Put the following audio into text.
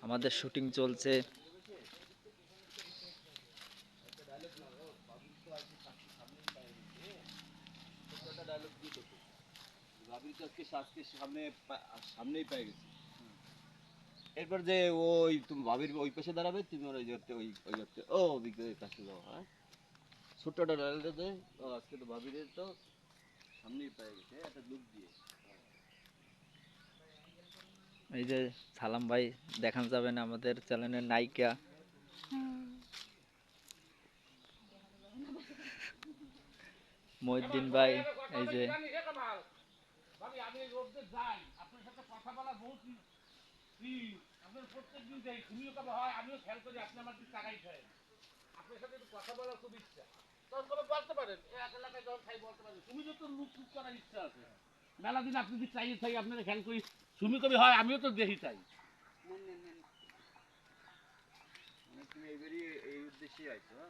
আমাদের শুটিং চলছে। এরপর যে ওই তুমি ভাবির ওই পাশে দাঁড়াবে, তুমি ওই ও বিকেলের কাছে যাও। হ্যাঁ, ছোট্টটা ডালটা দে। ও আজকে তো ভাবির তো সামনেই পেয়ে গেছে একটা লুক দিয়ে। এই যে সালাম ভাই দেখান যাবেন আমাদের চ্যানেলের নায়িকা। মহিউদ্দিন ভাই এই যে মেলা দিন আপনি যদি চাই থাকি আপনার খেয়াল করি সুমি কবি হয়, আমিও তো দেখি চাই। তুমি এবারই এই উদ্দেশ্যে আইছো? হ্যাঁ।